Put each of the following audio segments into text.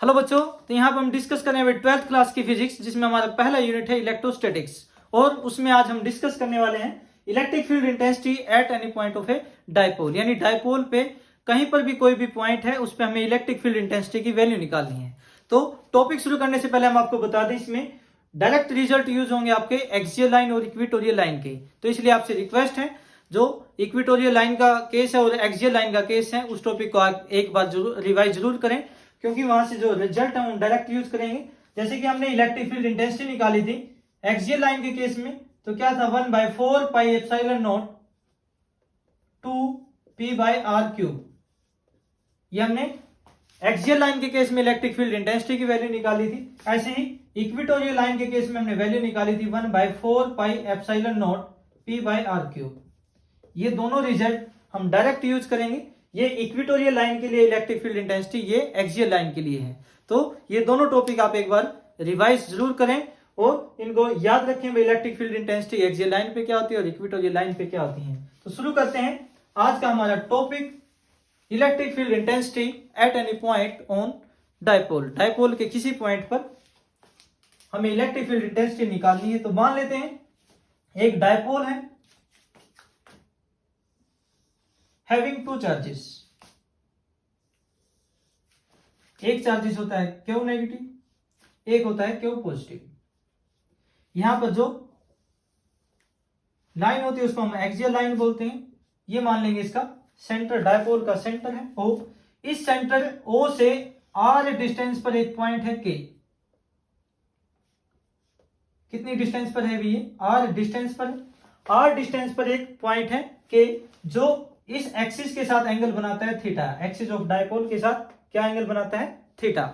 Hello बच्चों, तो यहाँ पर हम डिस्कस करने वाले 12th क्लास की फिजिक्स, जिसमें हमारा पहला यूनिट है इलेक्ट्रोस्टैटिक्स। और उसमें आज हम डिस्कस करने वाले हैं electric field intensity at any point of A dipole. यानी डायपोल पे कहीं पर भी कोई भी पॉइंट है, उस पर हमें इलेक्ट्रिक फील्ड इंटेंसिटी की वैल्यू निकालनी है। तो टॉपिक शुरू करने से पहले हम आपको बता दें, इसमें डायरेक्ट रिजल्ट यूज होंगे आपके एक्सियल लाइन और इक्वेटोरियल लाइन के। तो इसलिए आपसे रिक्वेस्ट है, जो इक्वेटोरियल लाइन का केस है और एक्सियल लाइन का केस है, उस टॉपिक को आप एक बार जरूर रिवाइज जरूर करें, क्योंकि वहां से जो रिजल्ट है हम डायरेक्ट यूज करेंगे। जैसे कि हमने इलेक्ट्रिक फील्ड इंटेंसिटी निकाली थी एक्सियल लाइन के केस में, तो क्या था 1/4 पाई एप्सिलॉन नॉट 2 p/r³। ये हमने एक्सियल लाइन के केस में इलेक्ट्रिक फील्ड इंटेंसिटी की वैल्यू निकाली थी। ऐसे ही इक्वेटोरियल लाइन के केस में हमने वैल्यू निकाली थी 1/4 पाई एप्सिलॉन नॉट p/r³। ये दोनों रिजल्ट हम डायरेक्ट यूज करेंगे। ये इक्वेटोरियल लाइन के लिए इलेक्ट्रिक फील्ड इंटेंसिटी, ये एक्सियल लाइन के लिए है। तो ये दोनों टॉपिक आप एक बार रिवाइज जरूर करें और इनको याद रखें। Electric field intensity axial line पे क्या होती है और इक्वेटोरियल लाइन पे क्या होती है। तो शुरू करते हैं आज का हमारा topic, electric field intensity at any point on dipole. Dipole के किसी पॉइंट पर हमें इलेक्ट्रिक फील्ड इंटेंसिटी निकालनी है। तो मान लेते हैं एक डायपोल है having two charges। एक चार्जेस होता है क्यू नेगेटिव, एक होता है क्यू पॉजिटिव। यहां पर जो लाइन होती है उसको हम एक्सियल लाइन बोलते हैं। ये मान लेंगे इसका सेंटर, डायपोल का सेंटर है ओ। इस सेंटर ओ से आर डिस्टेंस पर एक पॉइंट है के। कितनी डिस्टेंस पर है ये? आर डिस्टेंस पर। आर डिस्टेंस पर एक पॉइंट है के, जो इस एक्सिस के साथ एंगल बनाता है थीटा। एक्सिस ऑफ डायपोल के साथ क्या एंगल बनाता है? थीटा।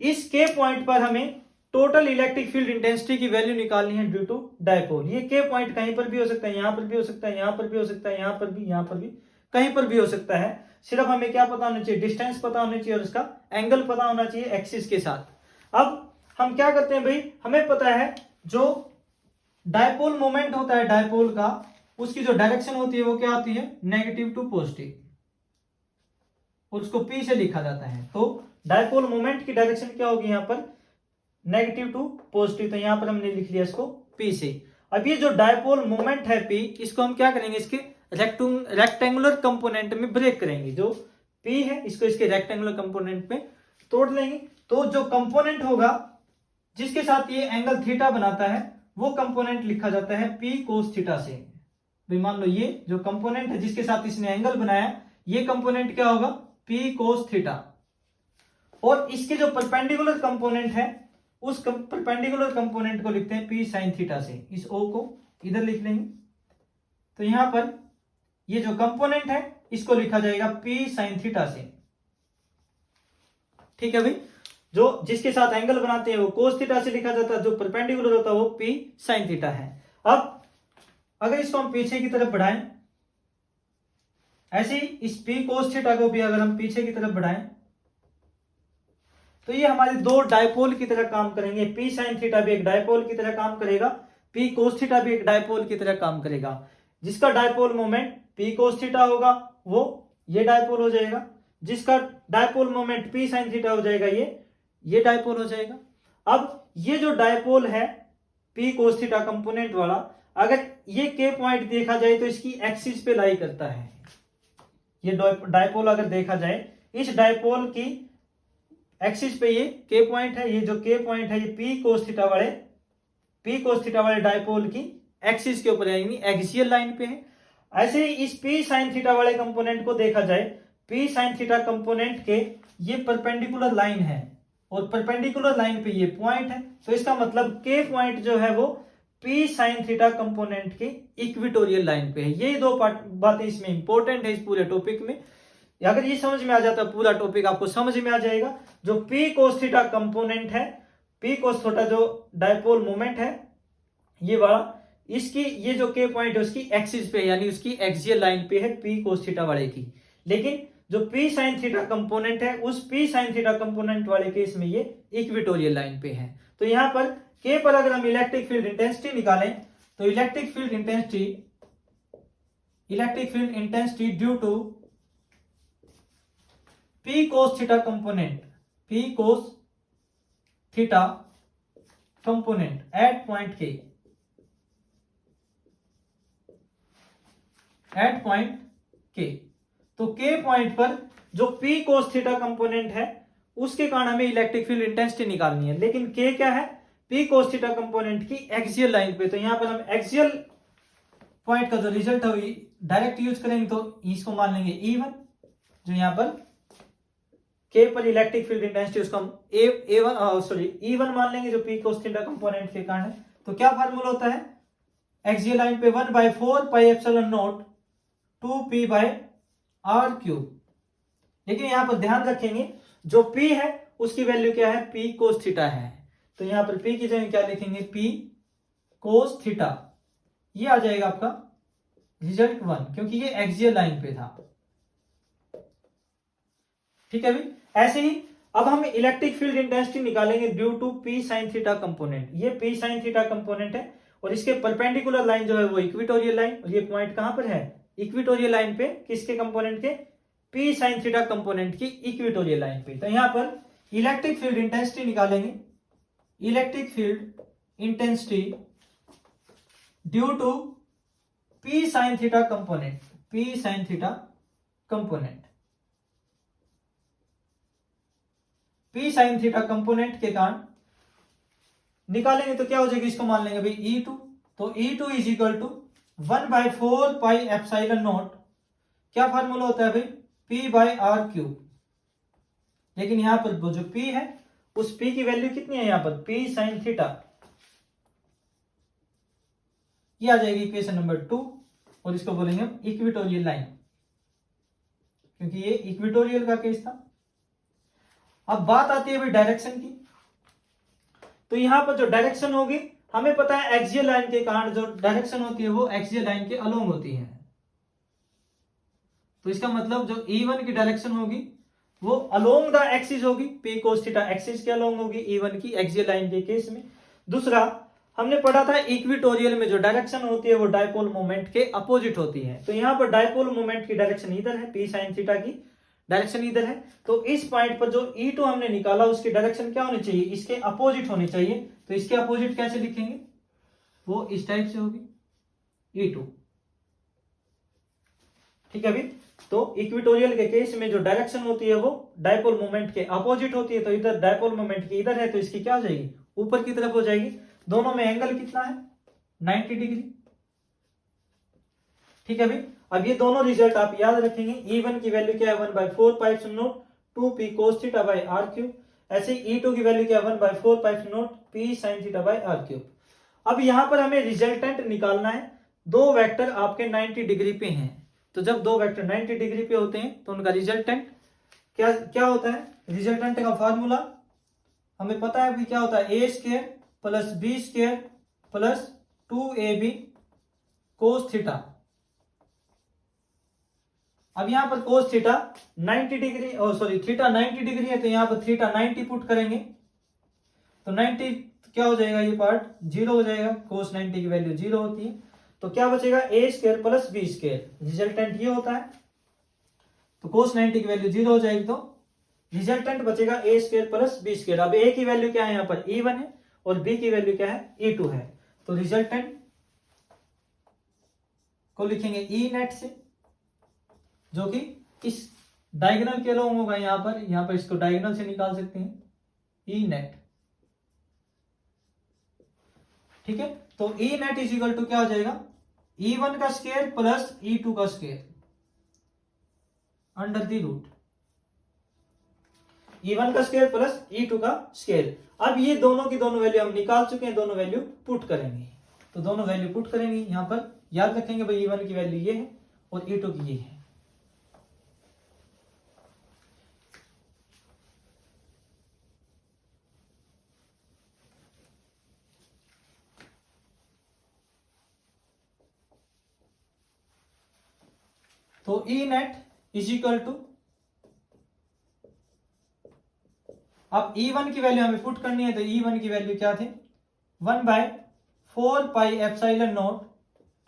इस के पॉइंट पर हमें टोटल इलेक्ट्रिक फील्ड इंटेंसिटी की वैल्यू निकालनी है ड्यू टू डायपोल। ये के पॉइंट कहीं पर भी हो सकता है, यहां पर भी हो सकता है, यहां पर भी हो सकता है, यहां पर भी, यहां पर भी, कहीं पर भी हो सकता है। सिर्फ हमें क्या पता होना चाहिए? डिस्टेंस पता होना चाहिए और उसका एंगल पता होना चाहिए एक्सिस के साथ। अब हम क्या करते हैं भाई, हमें पता है जो डायपोल मोमेंट होता है डायपोल का, उसकी जो डायरेक्शन होती है वो क्या होती है? नेगेटिव टू पॉजिटिव, और उसको पी से लिखा जाता है। तो डायपोल मोमेंट की डायरेक्शन क्या होगी यहाँ पर? Negative to positive. तो यहां पर हमने लिख लिया इसको पी से। अब ये जो डायपोल मोमेंट है पी, इसको हम क्या करेंगे? इसके रेक्टेंगुलर कंपोनेंट में ब्रेक करेंगे। जो पी है इसको इसके रेक्टेंगुलर कंपोनेंट में तोड़ लेंगे। तो जो कंपोनेंट होगा जिसके साथ ये एंगल थीटा बनाता है, वो कंपोनेंट लिखा जाता है पी कोस थीटा से। भाई मान लो ये जो कंपोनेंट है जिसके साथ इसने एंगल बनाया, ये कंपोनेंट क्या होगा? P cos theta. और इसके जो परपेंडिकुलर कंपोनेंट है, उस परपेंडिकुलर कंपोनेंट को लिखते हैं पी साइन थीटा से। इस ओ को इधर लिख लेंगे। तो यहां पर ये जो कंपोनेंट है इसको लिखा जाएगा पी साइन थीटा से। ठीक है भाई, जो जिसके साथ एंगल बनाते हैं वो कोस थीटा से लिखा जाता है, जो परपेंडिकुलर होता है वो पी साइन थीटा है। अब अगर इसको हम पीछे की तरफ बढ़ाएं, ऐसे ही इस पी कोस थीटा को भी अगर हम पीछे की तरफ बढ़ाएं, तो ये हमारे दो डायपोल की तरह काम करेंगे। पी साइन थीटा भी एक डायपोल की तरह काम करेगा, पी कोस थीटा भी एक डायपोल की तरह काम करेगा। जिसका dipole moment P cos theta होगा वो ये डायपोल हो जाएगा, जिसका dipole moment P sine theta हो जाएगा ये डायपोल हो जाएगा। अब ये जो डायपोल है पी कोस थीटा कंपोनेंट वाला, अगर ये के पॉइंट देखा जाए तो इसकी एक्सिस पे लाई करता है। ये डायपोल अगर देखा जाए, इस डायपोल की एक्सिस पे ये के पॉइंट है। ये जो के पॉइंट है ये पी कोस थीटा वाले डायपोल की एक्सिस के ऊपर, यानी एक्सियल लाइन पे है। ऐसे ही इस पी साइन थीटा वाले कंपोनेंट को देखा जाए, पी साइन थीटा कंपोनेंट के ये परपेंडिकुलर लाइन है और परपेंडिकुलर लाइन पे ये पॉइंट है। तो इसका मतलब के पॉइंट जो है वो पी साइन थीटा कंपोनेंट के इक्वेटोरियल लाइन पे है। ये दो बातें इसमें इंपॉर्टेंट है इस पूरे टॉपिक में। अगर ये समझ में आ जाता है, पूरा टॉपिक आपको समझ में आ जाएगा। जो पी कोस थीटा कंपोनेंट है, पी कोस थीटा जो डायपोल मोमेंट है ये वाला, इसकी ये जो के पॉइंट है उसकी एक्सिस पे, यानी उसकी एक्सियल लाइन पे है पी कोस थीटा वाले की। लेकिन जो पी साइन थीटा कंपोनेंट है, उस पी साइन थीटा कंपोनेंट वाले केस में ये इक्वेटोरियल लाइन पे है। तो यहां पर के पर अगर हम इलेक्ट्रिक फील्ड इंटेंसिटी निकालें, तो electric field intensity due to P cos theta component, P cos theta component at point K, at point K. तो के पॉइंट पर जो P cos थीटा कंपोनेंट है उसके कारण हमें इलेक्ट्रिक फील्ड इंटेंसिटी निकालनी है, लेकिन के क्या है, P cos थीटा कंपोनेंट की एक्सियल लाइन पे। तो यहां पर हम एक्सियल पॉइंट का जो रिजल्ट है डायरेक्ट यूज करेंगे, तो इसको मान लेंगे E1, जो यहां पर के पर इलेक्ट्रिक फील्ड इंटेंसिटी उसको हम E1 मान लेंगे, जो P cos थीटा कंपोनेंट के कारण है। तो क्या फार्मूला होता है, एक्सियल लाइन पे 1/4 pi epsilon nought 2P by r cube. लेकिन यहां पर ध्यान रखेंगे जो P है उसकी वैल्यू क्या है, P cos थीटा है। तो यहां पर P की जगह क्या लिखेंगे, P cos थीटा। ये आ जाएगा आपका रिजल्ट 1, क्योंकि ये एक्सियल लाइन पे था। ठीक है भाई। ऐसे ही अब हम इलेक्ट्रिक फील्ड इंटेंसिटी निकालेंगे due to P sin theta component. ये P sin थीटा कंपोनेंट है और इसके परपेंडिकुलर लाइन जो है वो इक्वेटोरियल लाइन, और ये पॉइंट कहां पर है, इक्वेटोरियल लाइन पे। किसके कंपोनेंट के, P sin थीटा कंपोनेंट की इक्वेटोरियल लाइन पे। तो यहां पर इलेक्ट्रिक फील्ड इंटेंसिटी निकालेंगे, electric field intensity due to P sin theta component, P sin theta component, P sin theta component के कारण निकालेंगे। तो क्या हो जाएगा, इसको मान लेंगे भाई E2। तो E2 is equal to 1/4 pi epsilon nought, क्या फार्मूला होता है भाई, P बाय आर क्यूब। लेकिन यहां पर वो जो P है उस P की वैल्यू कितनी है, यहां पर P sin थीटा। ये आ जाएगी इक्वेशन नंबर 2, और इसको बोलेंगे हम इक्वेटोरियल लाइन, क्योंकि ये इक्वेटोरियल का केस था। अब बात आती है भाई डायरेक्शन की। तो यहां पर जो डायरेक्शन होगी, हमें पता है एक्सियल लाइन के कारण जो डायरेक्शन होती है वो एक्सियल लाइन के अलोंग होती है। तो इसका मतलब जो E1 की डायरेक्शन होगी वो अलोंग द एक्सिस होगी, P cos थीटा एक्सिस के अलोंग होगी E1 की एक्सियल लाइन के केस में। दूसरा हमने पढ़ा था इक्वेटोरियल में जो डायरेक्शन होती है वो डायपोल मोमेंट के अपोजिट होती है। तो यहां पर डायपोल मोमेंट की डायरेक्शन इधर है, P sin थीटा की डायरेक्शन इधर है। तो इस पॉइंट पर जो E2 हमने निकाला उसकी डायरेक्शन क्या होनी चाहिए, इसके अपोजिट होनी चाहिए। तो इसके अपोजिट कैसे लिखेंगे, वो इस टाइप से होगी E2। ठीक है अभी। तो इक्वेटोरियल के केस में जो डायरेक्शन होती है वो डायपोल मोमेंट के अपोजिट होती है। तो इधर डायपोल मोमेंट की इधर है, तो इसकी क्या हो जाएगी, ऊपर की तरफ हो जाएगी। दोनों में एंगल कितना है, 90 डिग्री। ठीक है भाई। अब ये दोनों रिजल्ट आप याद रखेंगे। E1 की वैल्यू क्या है, 1/4 pi epsilon nought 2P cos theta by r cube. ऐसे E2 की वैल्यू क्या है, 1/4 pi epsilon nought P sin theta by r cube. अब यहां पर हमें रिजल्टेंट निकालना है। दो वेक्टर आपके 90 डिग्री पे हैं, तो जब दो वेक्टर 90 डिग्री पे होते हैं तो उनका रिजल्टेंट क्या क्या होता है। रिजल्टेंट का फॉर्मूला हमें पता है भी, क्या होता है, a square plus b square plus 2ab cos theta. अब यहां पर cos theta 90 degree, theta 90 degree है, तो यहां पर थीटा 90 पुट करेंगे तो 90 क्या हो जाएगा, ये पार्ट 0 हो जाएगा, cos 90 की वैल्यू 0 होती है। तो क्या बचेगा, a square plus b square, resultant ये होता है। तो cos 90 की वैल्यू 0 हो जाएगी, तो रिजल्टेंट बचेगा a square plus b square. अब a की वैल्यू क्या है, यहाँ पर E1 है, और b की वैल्यू क्या है, E2 है। तो रिजल्टेंट को लिखेंगे E नेट से, जो कि इस डायगोनल के अलोंग होगा। यहां पर इसको डायगोनल से निकाल सकते हैं, E नेट। ठीक है। तो E net is equal to क्या हो जाएगा, E1 का स्क्वायर प्लस E2 का square under the root, E1 का स्क्वायर प्लस E2 का स्क्वायर। अब ये दोनों की दोनों वैल्यू हम निकाल चुके हैं, दोनों वैल्यू पुट करेंगे। तो दोनों वैल्यू पुट करेंगे, यहां पर याद रखेंगे भाई E1 की वैल्यू ये है और E2 की ये है। तो E net is equal to, अब E1 की वैल्यू हमें पुट करनी है, तो E1 की वैल्यू क्या थे, 1/4 pi epsilon nought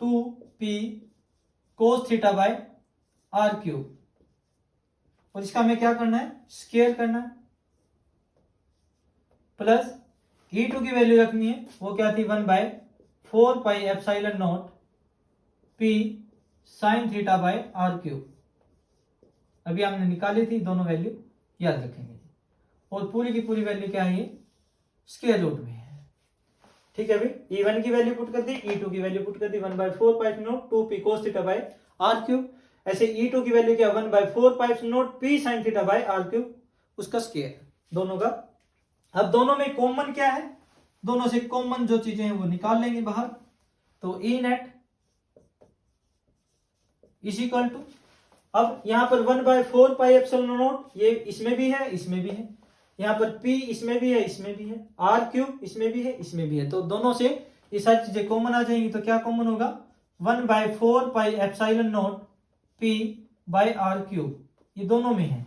2P cos theta by r cube. और इसका हमें क्या करना है, स्क्वायर करना है। प्लस E2 की वैल्यू रखनी है, वो क्या थी 1/4πε0 P sin theta by r cube. अभी हमने निकाली थी, दोनों वैल्यू याद रखेंगे। और पूरी की पूरी वैल्यू क्या है, ये स्क्वायर रूट में है। ठीक है भाई, E1 की वैल्यू पुट कर दी, E2 की वैल्यू पुट कर दी 1/4πε0 2P cos theta by r cube. ऐसे E2 की वैल्यू क्या 1/4πε0 P sin theta by r cube, उसका स्क्वायर दोनों का। अब दोनों में कॉमन क्या है, दोनों से कॉमन जो चीजें हैं वो निकाल लेंगे बाहर। तो E net is equal to, अब यहां पर 1/4πε0 ये इसमें भी है, इसमें भी है, यहां पर P इसमें भी है, इसमें भी है, आर क्यूब इसमें भी है, इसमें भी है। तो दोनों से ये सारी चीजें कॉमन आ जाएंगी। तो क्या कॉमन होगा 1/4πε0 P बाय आर क्यूब, ये दोनों में है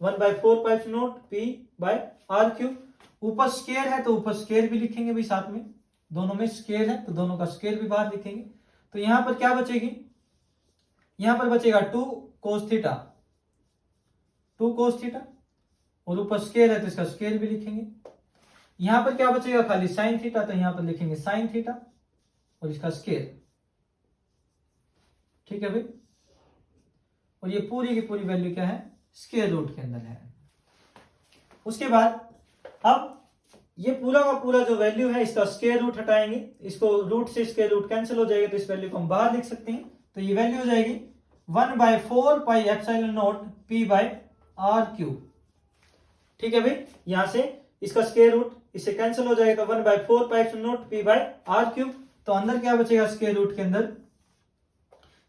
1/4πε0 P बाय आर क्यूब। ऊपर स्क्वायर है तो ऊपर स्क्वायर भी लिखेंगे भाई साथ में, दोनों में स्क्वायर है तो दोनों का स्क्वायर भी बाहर लिखेंगे। तो यहां पर क्या बचेगी, यहां पर बचेगा 2 cos थीटा, 2 cos थीटा, और ऊपर स्क्वायर है तो इसका स्क्वायर भी लिखेंगे। यहां पर क्या बचेगा खाली sin थीटा, तो यहां पर लिखेंगे sin थीटा और इसका स्क्वायर। ठीक है भाई, और ये पूरी की पूरी वैल्यू क्या है, स्क्वायर रूट के अंदर है। उसके बाद अब ये पूरा का पूरा जो वैल्यू है इसका स्क्वायर रूट हटाएंगे, इसको रूट से स्क्वायर रूट कैंसिल हो जाएगा, तो इस वैल्यू को हम बाहर लिख सकते हैं। तो ये वैल्यू हो जाएगी 1/4πε0 P बाय आर क्यूब। ठीक है भाई, यहां से इसका स्क्वायर रूट इससे कैंसिल हो जाएगा 1/4πε0 P बाय आर क्यूब। तो अंदर क्या बचेगा स्क्वायर रूट के अंदर,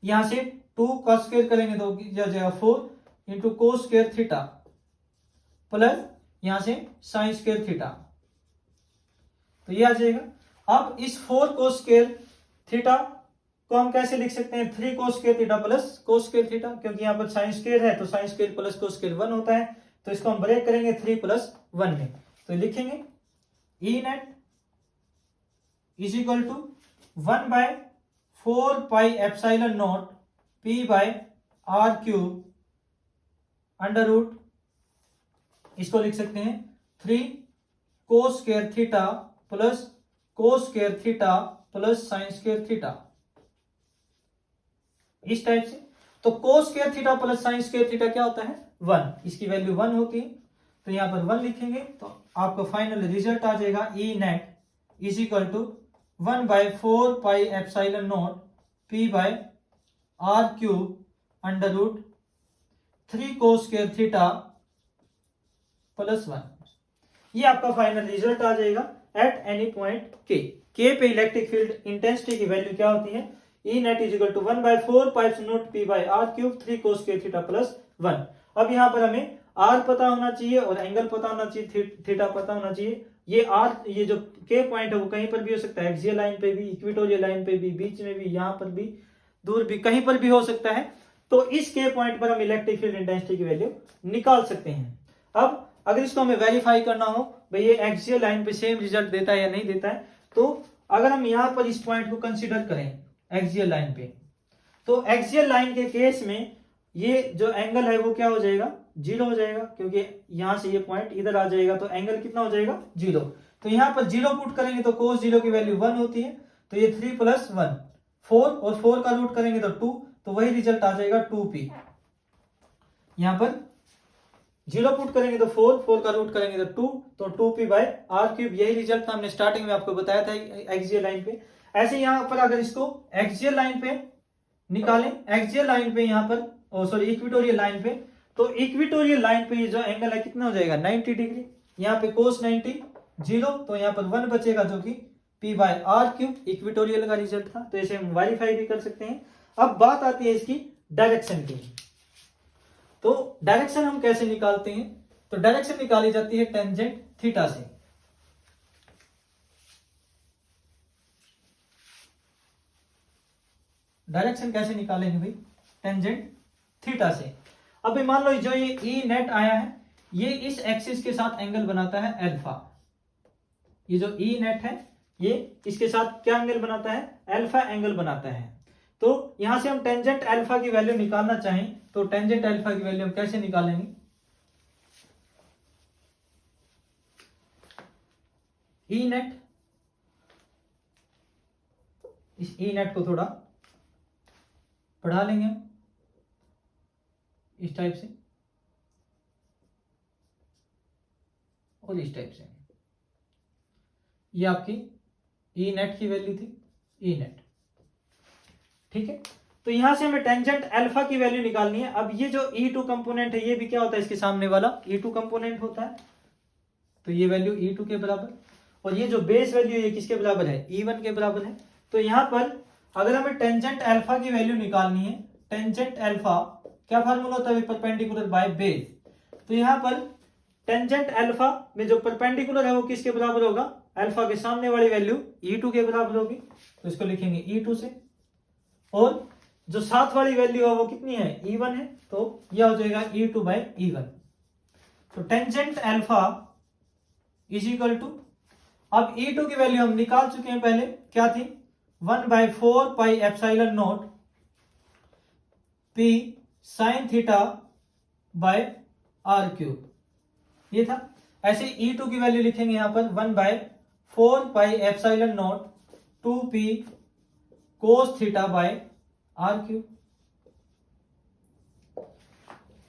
यहां से 2 का स्क्वायर करेंगे तो क्या जाएगा 4 into cos square theta plus यहां से साइन स्क्वायर थीटा, तो ये आ जाएगा। अब इस 4 कोस स्क्वायर थीटा को हम कैसे लिख सकते हैं, 3 cos square theta plus cos square theta, क्योंकि यहां पर साइन स्क्वायर है तो sine square plus cos square 1 होता है, तो इसको हम ब्रेक करेंगे 3 + 1 में। तो लिखेंगे E net is equal to 1/4πε0 P by r cube under root, इसको लिख सकते हैं 3 cos square theta plus cos square theta plus sine square theta, इस टाइप से। तो cos square theta plus sine square theta क्या होता है 1, इसकी वैल्यू 1 होती है, तो यहां पर 1 लिखेंगे तो आपको फाइनल रिजल्ट आ जाएगा E net is equal to 1/4πε0 P by r cube under root 3 cos square theta plus 1। ये आपका फाइनल रिजल्ट आ जाएगा एट एनी पॉइंट के पे इलेक्ट्रिक फील्ड इंटेंसिटी की वैल्यू क्या होती है, E net is equal to 1/4πε0 P by r cube 3 cos square theta plus 1। अब यहाँ पर हमें R पता होना चाहिए और एंगल पता होना चाहिए, थीटा पता होना चाहिए। ये R, ये जो K पॉइंट है वो कहीं पर भी हो सकता है, एक्सियल लाइन पे भी, इक्वेटोरियल लाइन पे भी, बीच में भी, यहाँ पर भी, दूर भी, कहीं पर भी हो सकता है। तो इस K पॉइंट पर हम इलेक्ट्रिक फील्ड इंटेंसिटी की वैल्यू निकाल सकते हैं। अब अगर इसको हमें वेरीफाई करना हो भाई ये एक्सियल लाइन पे सेम रिजल्ट देता है या नहीं देता है, तो अगर हम यहाँ पर इस पॉइंट को कंसीडर करें एक्सियल लाइन पे, तो एक्सियल लाइन के केस में ये जो एंगल है वो क्या हो जाएगा, 0 हो जाएगा, क्योंकि यहां से ये पॉइंट इधर आ जाएगा तो एंगल कितना हो जाएगा 0। तो यहां पर 0 पुट करेंगे तो cos 0 की वैल्यू 1 होती है, तो ये 3 + 1 4, और 4 का रूट करेंगे तो 2, तो वही रिजल्ट आ जाएगा 2p। यहां पर 0 पुट करेंगे तो 4, 4 का रूट करेंगे तो 2, तो 2p बाय आर क्यूब। यही रिजल्ट हमने स्टार्टिंग में आपको बताया था एक्सियल लाइन पे। ऐसे यहां पर अगर इसको एक्सियल लाइन पे निकालें, एक्सियल लाइन पे यहाँ पर सॉरी इक्वेटोरियल लाइन पे, तो इक्वेटोरियल लाइन पे ये जो एंगल है कितना हो जाएगा 90 डिग्री। यहाँ पे cos 90 0, तो यहाँ पर 1 बचेगा जो कि P by r cube equatorial का रिजल्ट था, तो इसे हम वेरीफाई भी कर सकते हैं। अब बात आती है इसकी डायरेक्शन की, तो डायरेक्शन हम कैसे निकालते हैं, तो डायरेक्शन निकाली जाती है टेंजेंट थीटा से। डायरेक्शन कैसे निकालेंगे भाई, टेंजेंट थीटा से। अब मान लो जो ये E नेट आया है ये इस एक्सिस के साथ एंगल बनाता है अल्फा। ये जो E नेट है ये इसके साथ क्या एंगल बनाता है, अल्फा एंगल बनाता है। तो यहां से हम टेंजेंट अल्फा की वैल्यू निकालना चाहें तो टेंजेंट अल्फा की वैल्यू हम कैसे निकालेंगे, ई नेट, इस ई नेट को थोड़ा बढ़ा लेंगे हम इस टाइप से और इस टाइप से। ये आपकी ई नेट की वैल्यू थी, ई नेट, ठीक है। तो यहां से हमें टेंजेंट अल्फा की वैल्यू निकालनी है। अब ये जो E2 कंपोनेंट है, ये भी क्या होता है, इसके सामने वाला E2 कंपोनेंट होता है, तो ये वैल्यू E2 के बराबर, और ये जो बेस वैल्यू ये किसके बराबर है, E1 के बराबर है। तो यहां पर अगर हमें टेंजेंट अल्फा की वैल्यू निकालनी है, टेंजेंट अल्फा क्या फार्मूला होता है, परपेंडिकुलर बाय बेस। तो यहां पर टेंजेंट अल्फा में जो परपेंडिकुलर है वो किसके बराबर होगा, अल्फा के सामने वाली वैल्यू E2 के बराबर होगी, तो इसको लिखेंगे E2 से, और जो साथ वाली वैल्यू है वो कितनी है, E1 है, तो यह हो जाएगा E2 बाय E1। तो tangent alpha is equal to, अब E2 की वैल्यू हम निकाल चुके हैं पहले, क्या थी, 1/4 pi epsilon nought P sine theta by r cube, ये था। ऐसे E2 की वैल्यू लिखेंगे यहां पर 1/4 pi epsilon nought 2P cos theta by r cube.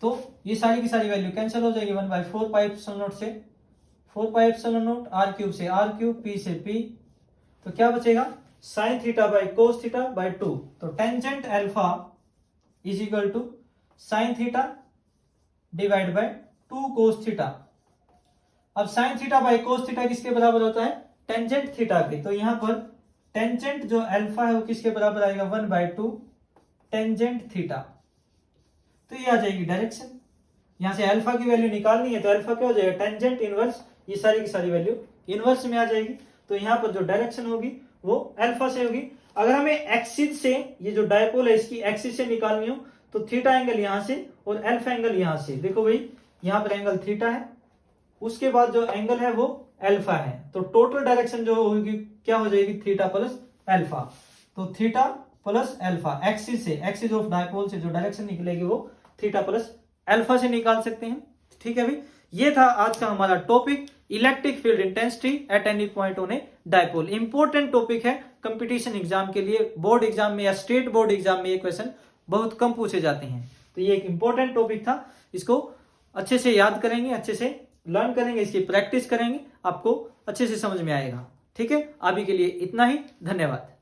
तो ये सारी की सारी वैल्यू कैंसिल हो जाएगी, 1/4 पाई एप्सिलॉन नॉट से 4 pi epsilon naught, r cube से आर क्यूब, पी से पी, तो क्या बचेगा, sine theta by cos theta by 2। तो tangent alpha is equal to sine theta divide by 2 cos theta. अब sine theta by cos theta किसके बराबर होता है, टेंजेंट थीटा के। तो यहां पर टेंजेंट जो अल्फा है वो किसके बराबर आएगा, 1/2 टेंजेंट थीटा। तो ये आ जाएगी डायरेक्शन। यहां से अल्फा की वैल्यू निकालनी है, तो अल्फा क्या हो जाएगा, टेंजेंट इनवर्स, ये सारी की सारी वैल्यू इनवर्स में आ जाएगी। तो यहां पर जो डायरेक्शन होगी वो अल्फा से होगी। अगर हमें एक्सिस से, ये जो डायपोल है इसकी एक्सिस से निकालनी हो, तो थीटा एंगल यहां से और अल्फा एंगल यहां से। देखो भाई, यहां पर एंगल थीटा है, उसके बाद जो एंगल है वो अल्फा है, तो टोटल डायरेक्शन जो होगी क्या हो जाएगी, थीटा प्लस अल्फा। तो थीटा प्लस अल्फा, एक्सिस से, एक्सिस ऑफ डायपोल से जो डायरेक्शन निकलेगी वो थीटा प्लस अल्फा से निकाल सकते हैं, ठीक है भाई। ये था आज का हमारा topic, electric field intensity at any point on A dipole. Important topic है कंपटीशन एग्जाम के लिए, बोर्ड एग्जाम में या स्टेट बोर्ड एग्जाम में ये क्वेश्चन बहुत कम पूछे जाते हैं। तो ये एक इंपॉर्टेंट टॉपिक था, इसको अच्छे से याद करेंगे, अच्छे से लर्न करेंगे, इसकी प्रैक्टिस करेंगे, आपको अच्छे से समझ में आएगा, ठीक है। अभी के लिए इतना ही, धन्यवाद।